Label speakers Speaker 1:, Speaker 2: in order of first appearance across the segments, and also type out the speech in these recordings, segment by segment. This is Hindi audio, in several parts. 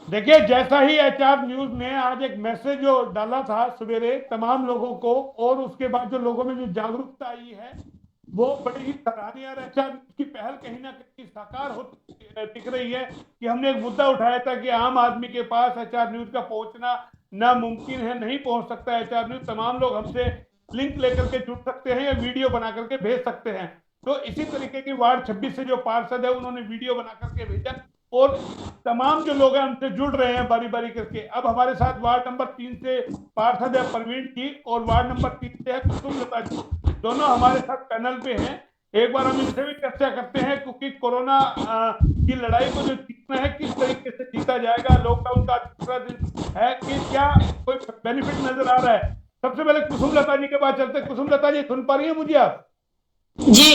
Speaker 1: देखिए, जैसा ही एचआर न्यूज ने आज एक मैसेज जो डाला था सवेरे तमाम लोगों को, और उसके बाद जो लोगों में जो जागरूकता आई है वो बड़ी ही सराहनीय और एचआर की पहल कहीं ना कहीं साकार होती दिख रही है। कि हमने एक मुद्दा उठाया था कि आम आदमी के पास एचआर न्यूज का पहुंचना नामुमकिन है, नहीं पहुंच सकता एचआर न्यूज। तमाम लोग हमसे लिंक लेकर के जुड़ सकते हैं या वीडियो बना करके भेज सकते हैं। तो इसी तरीके की वार्ड 26 से जो पार्षद है उन्होंने वीडियो बना करके भेजा, और तमाम जो लोग हैं हमसे जुड़ रहे हैं बारी बारी करके। अब हमारे साथ वार्ड नंबर 3 से पार्षद है परवीन जी, और वार्ड नंबर 3 से है कुसुम लता जी। दोनों हमारे साथ पैनल पे हैं। एक बार हम इनसे भी चर्चा करते हैं, क्योंकि कोरोना की लड़ाई को जो जीतना है किस तरीके से जीता जाएगा। लॉकडाउन का दूसरा दिन है, कि क्या कोई बेनिफिट नजर आ रहा है। सबसे पहले कुसुम लता जी के पास चलते हैं। कुसुम लता जी, सुन पा रही है मुझे आप?
Speaker 2: जी।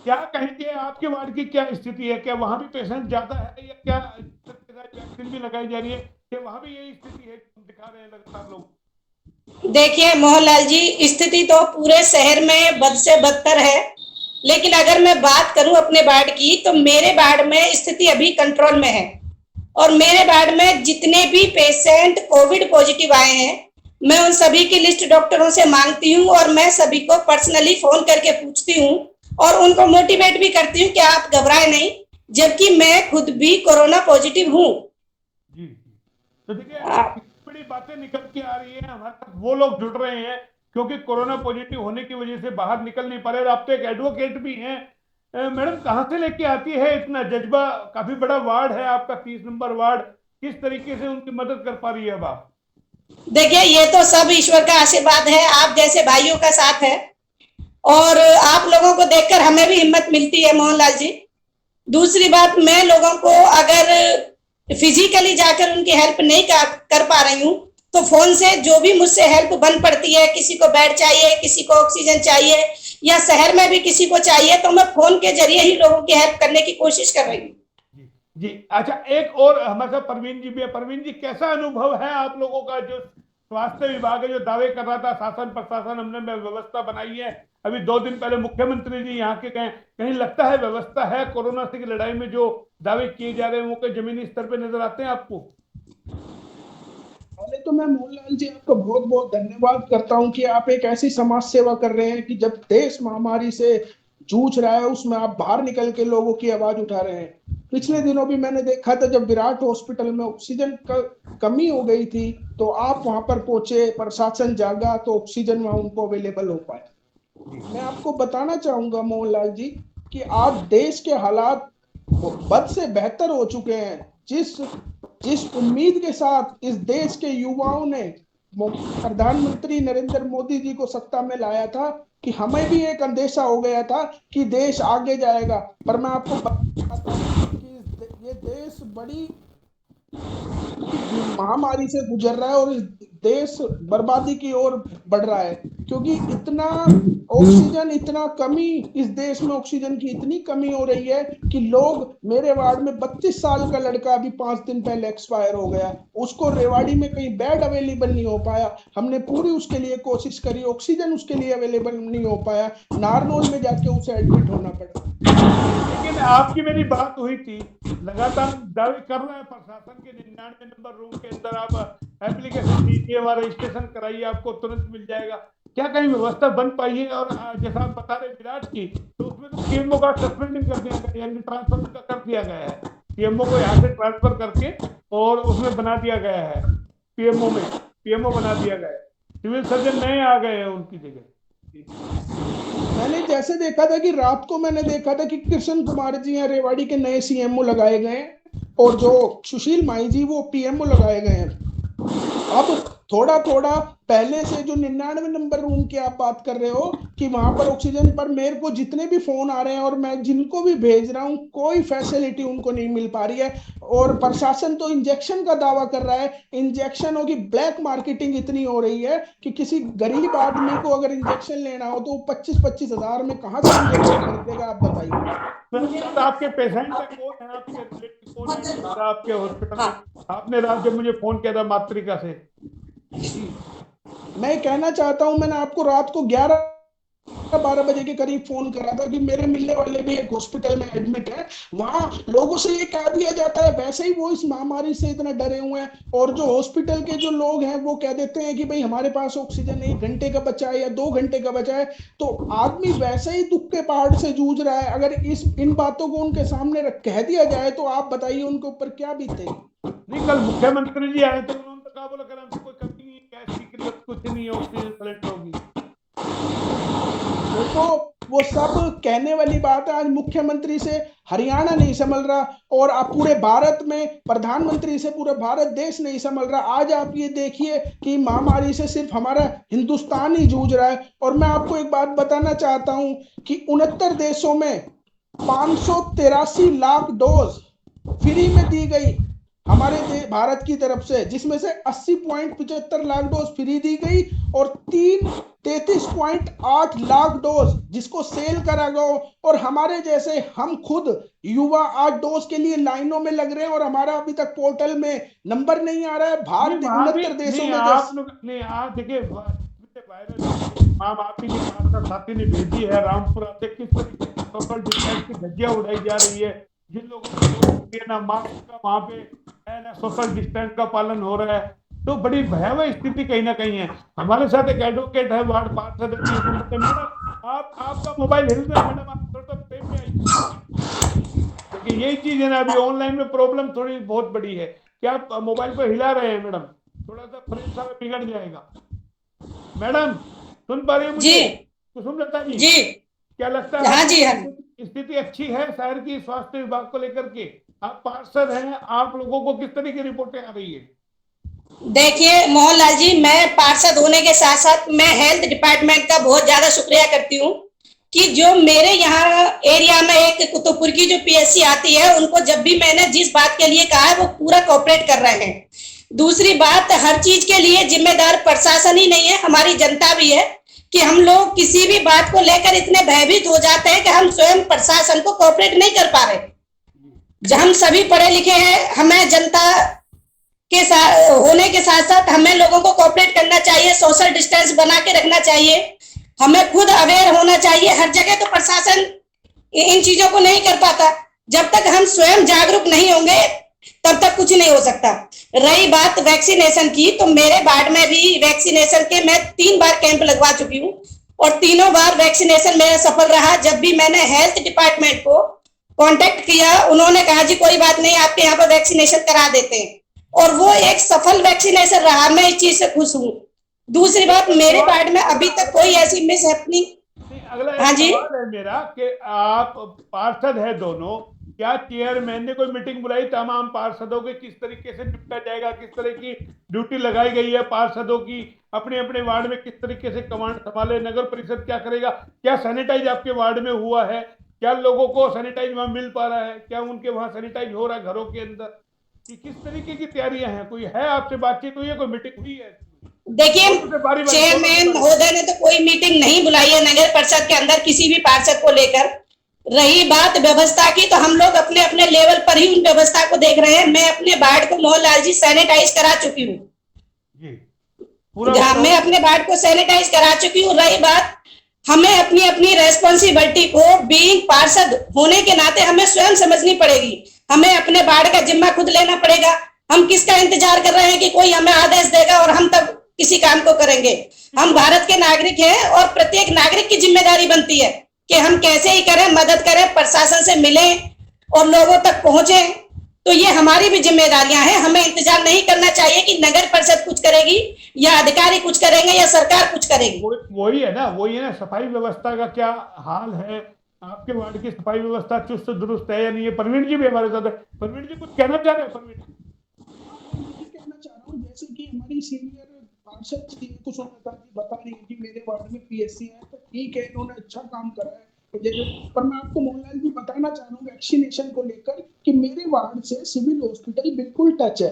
Speaker 1: क्या कहेंगे, आपके वार्ड की क्या स्थिति है? क्या वहां भी पेशेंट ज्यादा है, या क्या वैक्सीन भी लगाई जा रही है, क्या वहां भी यही स्थिति है दिखा रहे हैं लगातार लोग?
Speaker 2: देखिए मोहनलाल जी, स्थिति तो पूरे शहर में बद से बदतर है। लेकिन अगर मैं बात करूं अपने वार्ड की, तो मेरे वार्ड में स्थिति अभी कंट्रोल में है। और मेरे वार्ड में जितने भी पेशेंट कोविड पॉजिटिव आए हैं, मैं उन सभी की लिस्ट डॉक्टरों से मांगती हूं, और मैं सभी को पर्सनली फोन करके पूछती हूं, और उनको मोटिवेट भी करती हूं कि आप घबराए नहीं, जबकि मैं खुद भी कोरोना पॉजिटिव हूं।
Speaker 1: जी जी। तो देखिए, कितनी बड़ी बातें निकल के आ रही है हमारे साथ। वो लोग जुड़ रहे हैं क्योंकि कोरोना पॉजिटिव होने की वजह से बाहर निकल नहीं पा रहे। और आप तो एक एडवोकेट भी हैं। मैडम, कहाँ से लेके आती है इतना जज्बा? काफी बड़ा वार्ड है आपका, 30 नंबर वार्ड। किस तरीके से उनकी मदद कर पा रही है अब आप?
Speaker 2: देखिए, ये तो सब ईश्वर का आशीर्वाद है, आप जैसे भाइयों का साथ है। और आप लोगों को देखकर हमें भी हिम्मत मिलती है मोहनलाल जी। दूसरी बात, मैं लोगों को अगर फिजिकली जाकर उनकी हेल्प नहीं कर पा रही हूँ, तो फोन से जो भी मुझसे हेल्प बन पड़ती है, किसी को बेड चाहिए, किसी को ऑक्सीजन चाहिए, या शहर में भी किसी को चाहिए, तो मैं फोन के जरिए ही लोगों की हेल्प करने की कोशिश कर रही हूँ।
Speaker 1: जी जी। अच्छा, एक और हमारे साथ परवीन जी भी है। परवीन जी, कैसा अनुभव है आप लोगों का? जो स्वास्थ्य विभाग है जो दावे कर रहा था शासन प्रशासन हमने व्यवस्था बनाई है, अभी 2 दिन पहले मुख्यमंत्री जी यहाँ के गए, कहीं लगता है व्यवस्था है कोरोना से की लड़ाई में? जो दावे किए जा रहे हैं वो के जमीनी स्तर पे नजर आते हैं आपको?
Speaker 3: पहले तो मैं मोहनलाल जी आपका बहुत बहुत धन्यवाद करता हूं कि आप एक ऐसी समाज सेवा कर रहे हैं कि जब देश महामारी से जूझ रहा है उसमें आप बाहर निकल के लोगों की आवाज उठा रहे हैं। पिछले दिनों भी मैंने देखा था जब विराट हॉस्पिटल में ऑक्सीजन का कमी हो गई थी, तो आप वहां पर पहुंचे, प्रशासन जागा तो ऑक्सीजन वहां उनको अवेलेबल हो पाए।
Speaker 1: जी
Speaker 3: मैं आपको बताना चाहूंगा मोहनलाल जी कि आज देश के हालात बद से बेहतर हो चुके हैं। जिस जिस उम्मीद के साथ इस देश के युवाओं ने प्रधानमंत्री नरेंद्र मोदी जी को सत्ता में लाया था, कि हमें भी एक अंदेशा हो गया था कि देश आगे जाएगा। पर मैं आपको बताता हूँ कि ये देश बड़ी महामारी से गुजर रहा है, और इस देश बर्बादी की ओर बढ़ रहा है। क्योंकि इतना ऑक्सीजन, इतना कमी, इस देश में ऑक्सीजन की इतनी कमी हो रही है कि लोग, मेरे वार्ड में 32 साल का लड़का अभी 5 दिन पहले एक्सपायर हो गया, उसको रेवाड़ी में कहीं बेड अवेलेबल नहीं हो पाया। हमने पूरी उसके लिए कोशिश करी, ऑक्सीजन उसके लिए अवेलेबल नहीं हो पाया, नारनौल में जाके उसे एडमिट होना पड़ा।
Speaker 1: लेकिन आपकी मेरी बात हुई थी, लगातार दावे कर रहे हैं प्रशासन के 99 नंबर रूम के अंदर आप एप्लीकेशन दीजिए, हमारा रजिस्ट्रेशन कराइए, आपको तुरंत मिल जाएगा। क्या कहीं व्यवस्था बन पाई है? और जैसा आप बता रहे विराट की, तो उसमें तो पीएमओ का सस्पेंडिंग कर दिया गया, यानी ट्रांसफर उनका कर दिया गया है। पीएमओ को यहाँ से ट्रांसफर करके और उसमें बना दिया गया है, पीएमओ में पीएमओ बना दिया गया है। सिविल सर्जन नए आ गए हैं उनकी जगह।
Speaker 3: मैंने जैसे देखा था कि रात को मैंने देखा था कि कृष्ण कुमार जी हैं, रेवाड़ी के नए सीएमओ लगाए गए हैं, और जो सुशील माई जी वो पीएमओ लगाए गए हैं। अब थोड़ा थोड़ा पहले से जो 99 नंबर रूम की आप बात कर रहे हो कि वहां पर ऑक्सीजन पर, मेरे को जितने भी फोन आ रहे हैं और मैं जिनको भी भेज रहा हूँ, कोई फैसिलिटी उनको नहीं मिल पा रही है। और प्रशासन तो इंजेक्शन का दावा कर रहा है, इंजेक्शनों की ब्लैक मार्केटिंग इतनी हो रही है कि किसी गरीब आदमी को अगर इंजेक्शन लेना हो तो वो 25-25 हजार में कहाँ से इंजेक्शन खरीदेगा, आप बताइए।
Speaker 1: तो आपके पेशेंट है कौन है? आपके रिलेटिव कौन है एडमिट था आपके हॉस्पिटल में?
Speaker 2: हाँ।
Speaker 1: आपने रात जब मुझे फोन किया था मातृका से।
Speaker 3: मैं कहना चाहता हूं, मैंने आपको रात को 11 12 बजे के करीब फोन करा था कि मेरे मिलने वाले भी एक हॉस्पिटल में एडमिट है। वहां लोगों से ये कह दिया जाता है, वैसे ही वो इस महामारी से इतना डरे हुए हैं, और जो हॉस्पिटल के जो लोग हैं वो कह देते हैं कि भाई हमारे पास ऑक्सीजन 1 घंटे का बचा है या 2 घंटे का बचा है। तो आदमी वैसे ही दुख के पहाड़ से जूझ रहा है। अगर इन बातों को उनके सामने कह दिया जाए तो आप बताइए उनके ऊपर क्या बीतेगी।
Speaker 1: नहीं, कल मुख्यमंत्री जी आए थे, उन्होंने तो कहा, बोला कल हमसे कोई कमी नहीं, गैस की किल्लत कुछ नहीं है, ऑक्सीजन सिलेंडर होगी।
Speaker 3: तो वो सब कहने वाली बात है। आज मुख्यमंत्री से हरियाणा नहीं संभल रहा, और आप पूरे भारत में प्रधानमंत्री से पूरा भारत देश नहीं संभल रहा। आज आप ये देखिए कि महामारी से सिर्फ हमारा हिंदुस्तान ही जूझ रहा है। और मैं आपको एक बात बताना चाहता हूं कि 69 देशों में 583 लाख डोज फ्री में दी गई हमारे भारत की तरफ से, जिसमें से 80.75 लाख डोज फ्री दी गई, और 33.8 लाख डोज जिसको सेल करा गया। और हमारे जैसे हम खुद युवा 8 डोज के लिए लाइनों में लग रहे हैं, और हमारा अभी तक पोर्टल में नंबर नहीं आ रहा है। भारत 69 देशों में
Speaker 1: आप लोग नहीं, आप देखिए वायरस माम आप ही ने साथी ने भेजी है, रामपुरा से किस तरीके से सोशल डिस्टेंस की धज्जियां उड़ाई जा रही है। जिन लोगों को ना मास्क का वहां पे है, ना सोशल डिस्टेंस का पालन हो रहा है, तो बड़ी भयावह स्थिति कहीं ना कहीं है। हमारे साथ एक एडवोकेट है, वार्ड पार्षद मैडम, आप आपका मोबाइल हिल रहा है मैडम, आप थोड़ा फ्रेम में आइए, क्योंकि यही चीज है ना, अभी ऑनलाइन में प्रॉब्लम थोड़ी बहुत बड़ी है कि आप मोबाइल पर हिला रहे हैं मैडम, थोड़ा सा फ्रेम सा बिगड़ जाएगा। मैडम सुन पा रही है मुझे?
Speaker 2: जी
Speaker 1: कुसुमलता जी,
Speaker 2: जी
Speaker 1: क्या लगता है
Speaker 2: हाँ जी हाँ।
Speaker 1: स्थिति अच्छी है शहर की स्वास्थ्य विभाग को लेकर के? आप पार्षद हैं, आप लोगों को किस तरह की रिपोर्टें आ रही है?
Speaker 2: देखिए मोहनलाल जी, मैं पार्षद होने के साथ साथ मैं हेल्थ डिपार्टमेंट का बहुत ज्यादा शुक्रिया करती हूँ कि जो मेरे यहाँ एरिया में एक कुतुबपुर की जो पीएससी आती है, उनको जब भी मैंने जिस बात के लिए कहा है वो पूरा कोऑपरेट कर रहे हैं। दूसरी बात, हर चीज के लिए जिम्मेदार प्रशासन ही नहीं है, हमारी जनता भी है कि हम लोग किसी भी बात को लेकर इतने भयभीत हो जाते हैं कि हम स्वयं प्रशासन को कोऑपरेट नहीं कर पा रहे। हम सभी पढ़े लिखे हैं, हमें जनता के साथ होने के साथ साथ हमें लोगों को कोऑपरेट करना चाहिए, सोशल डिस्टेंस बना के रखना चाहिए, हमें खुद अवेयर होना चाहिए। हर जगह तो प्रशासन इन चीजों को नहीं कर पाता। जब तक हम स्वयं जागरूक नहीं होंगे तब तक कुछ नहीं हो सकता। रही बात वैक्सीनेशन की, तो मेरे वार्ड में भी वैक्सीनेशन के मैं 3 बार कैंप लगवा चुकी हूँ, और तीनों बार वैक्सीनेशन मेरा सफल रहा। जब भी मैंने हेल्थ डिपार्टमेंट को कांटेक्ट किया, उन्होंने कहा जी कोई बात नहीं, आपके यहाँ पर वैक्सीनेशन करा देते हैं, और वो एक सफल वैक्सीनेशन रहा। मैं इस चीज से खुश हूँ। दूसरी बात, मेरे वार्ड में अभी तक कोई ऐसी मिस हैपनिंग।
Speaker 1: अगला
Speaker 2: हाँ जी,
Speaker 1: सवाल है मेरा कि आप पार्षद है दोनों, क्या चेयरमैन ने कोई मीटिंग बुलाई तमाम पार्षदों के, किस तरीके से निपटा जाएगा, किस तरह की ड्यूटी लगाई गई है पार्षदों की, अपने अपने वार्ड में किस तरीके से कमांड संभाले, नगर परिषद क्या करेगा, क्या सैनिटाइज आपके वार्ड में हुआ है, क्या लोगों को सैनिटाइज वहां मिल पा रहा है, क्या उनके वहां सैनिटाइज हो रहा है घरों के अंदर, कि किस तरीके की तैयारियां हैं? कोई है आपसे बातचीत हुई है, कोई मीटिंग हुई है?
Speaker 2: देखिए चेयरमैन महोदय ने तो कोई मीटिंग नहीं बुलाई है नगर परिषद के अंदर किसी भी पार्षद को लेकर। रही बात व्यवस्था की, तो हम लोग अपने अपने लेवल पर ही उन व्यवस्था को देख रहे हैं। मैं अपने वार्ड को मोहनलाल जी सैनिटाइज करा चुकी हूँ, मैं अपने वार्ड को सैनिटाइज करा चुकी हूँ। रही बात, हमें अपनी अपनी रेस्पॉन्सिबिलिटी को बीइंग पार्षद होने के नाते हमें स्वयं समझनी पड़ेगी। हमें अपने वार्ड का जिम्मा खुद लेना पड़ेगा। हम किसका इंतजार कर रहे हैं कि कोई हमें आदेश देगा और हम तब किसी काम को करेंगे? हम भारत के नागरिक हैं, और प्रत्येक नागरिक की जिम्मेदारी बनती है कि हम कैसे ही करें, मदद करें, प्रशासन से मिलें और लोगों तक पहुंचे। तो ये हमारी भी जिम्मेदारियां हैं। हमें इंतजार नहीं करना चाहिए कि नगर परिषद कुछ करेगी या अधिकारी कुछ करेंगे या सरकार कुछ करेगी।
Speaker 1: वही है ना, सफाई व्यवस्था का क्या हाल है? आपके वार्ड की सफाई व्यवस्था चुस्त दुरुस्त है या नहीं है? परवीन जी भी हमारे साथ है। परवीन जी कुछ कहना चाह रहे हैं? परवीन
Speaker 3: कहना चाह रहा हूँ, जैसे कि हमारी सीनियर पार्षद कुसुमलता जी बता रही है कि मेरे वार्ड में पीएससी है, तो ठीक है, इन्होंने अच्छा काम करा है। पर मैं आपको मोहनलाल जी बताना चाह रहा हूँ वैक्सीनेशन को लेकर कि मेरे वार्ड से सिविल हॉस्पिटल बिल्कुल टच है।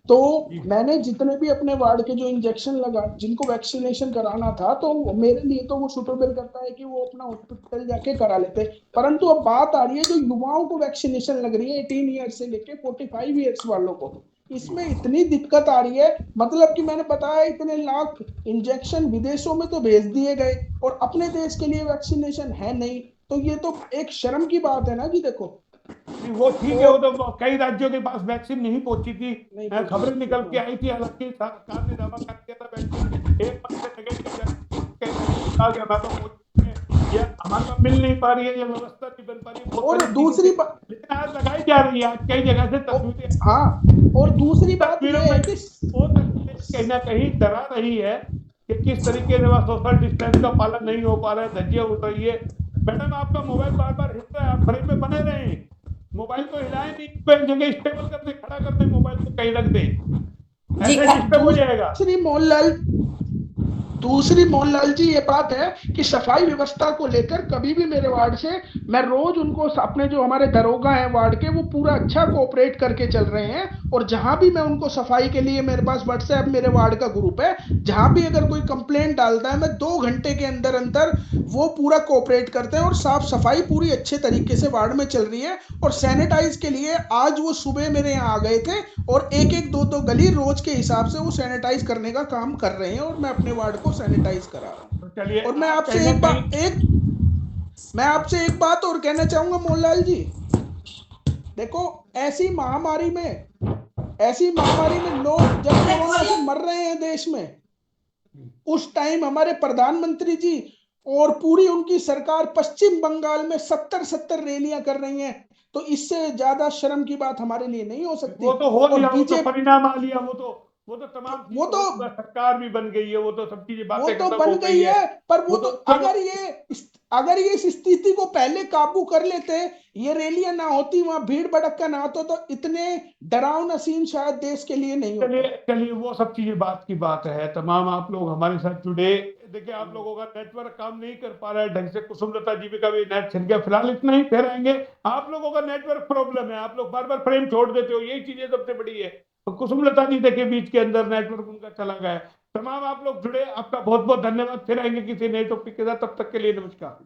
Speaker 3: तो मैंने जितने भी अपने वार्ड के जो इंजेक्शन लगा, जिनको वैक्सीनेशन कराना था, तो मेरे लिए तो वो सुटेबल करता है कि वो अपना हॉस्पिटल जाके करा लेते। परंतु अब बात आ रही है जो युवाओं को वैक्सीनेशन लग रही है 18 ईयर्स से लेके 45 ईयर्स वालों को, इसमें इतनी दिक्कत आ रही है, मतलब कि मैंने बताया इतने लाख इंजेक्शन विदेशों में तो भेज दिए गए और अपने देश के लिए वैक्सीनेशन है नहीं। तो ये तो एक शर्म की बात है ना जी, देखो।
Speaker 1: नहीं, वो ठीक है, वो
Speaker 3: और
Speaker 1: तो कई राज्यों के पास वैक्सीन नहीं पहुंची थी।
Speaker 3: नहीं पहुंची
Speaker 1: खबरें निकल के
Speaker 3: हाँ।
Speaker 1: आई थी, हालांकि सरकार ने दावा कर दिया था वैक्सीन एक मंथ में लगेगी, कई राज्यों में कहा गया मैं तो पहुंची है, या हमारे पास मिल नहीं पा रही है, या व्यवस्था नहीं बन पा रही है, बहुत
Speaker 3: और
Speaker 1: सारी चीजें
Speaker 3: दूसरी
Speaker 1: थी।
Speaker 3: बात,
Speaker 1: लेकिन आज लगाई जा रही है, आज कई जगह से तस्वीरें,
Speaker 3: हाँ, और दूसरी बात
Speaker 1: तस्वीरों
Speaker 3: ये
Speaker 1: में
Speaker 3: है कि
Speaker 1: वो तस्वीरें कहीं ना कहीं डरा रही है कि किस तरीके से वह सोशल डिस्टेंस का पालन नहीं हो पा रहा है, धज्जियां उड़ रही है। मैडम, आपका मोबाइल बार बार हिल रहा है, आप फ्रेम में बने रहें, मोबाइल को हिलाएं नहीं, पे जगह स्टेबल कर दे, खड़ा कर दे, मोबाइल को कहीं रख दे,
Speaker 2: जी
Speaker 1: ऐसे डिस्टर्ब हो जाएगा।
Speaker 3: दूसरी मोहनलाल जी ये बात है कि सफाई व्यवस्था को लेकर कभी भी मेरे वार्ड से मैं रोज उनको, अपने जो हमारे दरोगा हैं वार्ड के, वो पूरा अच्छा कोऑपरेट करके चल रहे हैं। और जहां भी मैं उनको सफाई के लिए, मेरे पास व्हाट्सएप मेरे वार्ड का ग्रुप है, जहां भी अगर कोई कंप्लेंट डालता है, मैं 2 घंटे के अंदर अंदर वो पूरा कोऑपरेट करते हैं और साफ सफाई पूरी अच्छे तरीके से वार्ड में चल रही है। और सैनिटाइज के लिए आज वो सुबह मेरे यहाँ आ गए थे और एक एक दो दो गली रोज के हिसाब से वो सैनिटाइज करने का काम कर रहे हैं और मैं अपने वार्ड को सैनिटाइज करा रहा हूँ।
Speaker 1: तो चलिए,
Speaker 3: और
Speaker 1: आप कहीं ना कहीं
Speaker 3: मैं आपसे एक बात और कहना चाहूंगा मोहनलाल जी। देखो, ऐसी महामारी में लोग जब कोरोना से मर रहे हैं देश में, उस टाइम हमारे प्रधानमंत्री जी और पूरी उनकी सरकार पश्चिम बंगाल में 70-70 रैलियां कर रही हैं। तो इससे ज्यादा शर्म की बात हमारे लिए नहीं हो सकती।
Speaker 1: वो तो हो
Speaker 3: और
Speaker 1: लिया, वो तो
Speaker 3: बीजेपी,
Speaker 1: परिणाम आ लिया, वो तो तमाम
Speaker 3: वो
Speaker 1: चीजें
Speaker 3: तो
Speaker 1: हो चुका, सरकार भी बन गई है, वो तो सब चीजें
Speaker 3: वो
Speaker 1: बातें
Speaker 3: तो
Speaker 1: खत्म
Speaker 3: बन
Speaker 1: हो गई
Speaker 3: गई
Speaker 1: है।
Speaker 3: है। पर वो
Speaker 1: वो
Speaker 3: तो
Speaker 1: तो चलो,
Speaker 3: अगर ये इस स्थिति को पहले काबू कर लेते, ये रैलियां ना होती, वहां भीड़ भड़क्का ना होता, तो इतने डरावना सीन शायद देश के लिए नहीं
Speaker 1: चलिए
Speaker 3: होता।
Speaker 1: चलिए, वो सब चीजें बात की बात है। तमाम आप लोग हमारे साथ जुड़े। देखिए, आप लोगों का नेटवर्क काम नहीं कर पा रहा है ढंग से, कुसुमलता जी भी का भी नेट छिड़ गया, फिलहाल इतना ही, फिर आएंगे। आप लोगों का नेटवर्क प्रॉब्लम है, आप लोग बार बार फ्रेम छोड़ देते हो, यही चीजें सबसे बड़ी है। तो कुसुमलता जी देखिए, बीच के अंदर नेटवर्क उनका चला गया है। तमाम आप लोग जुड़े, आपका बहुत बहुत धन्यवाद। फिर आएंगे किसी नए टॉपिक के साथ, तब तक के लिए नमस्कार।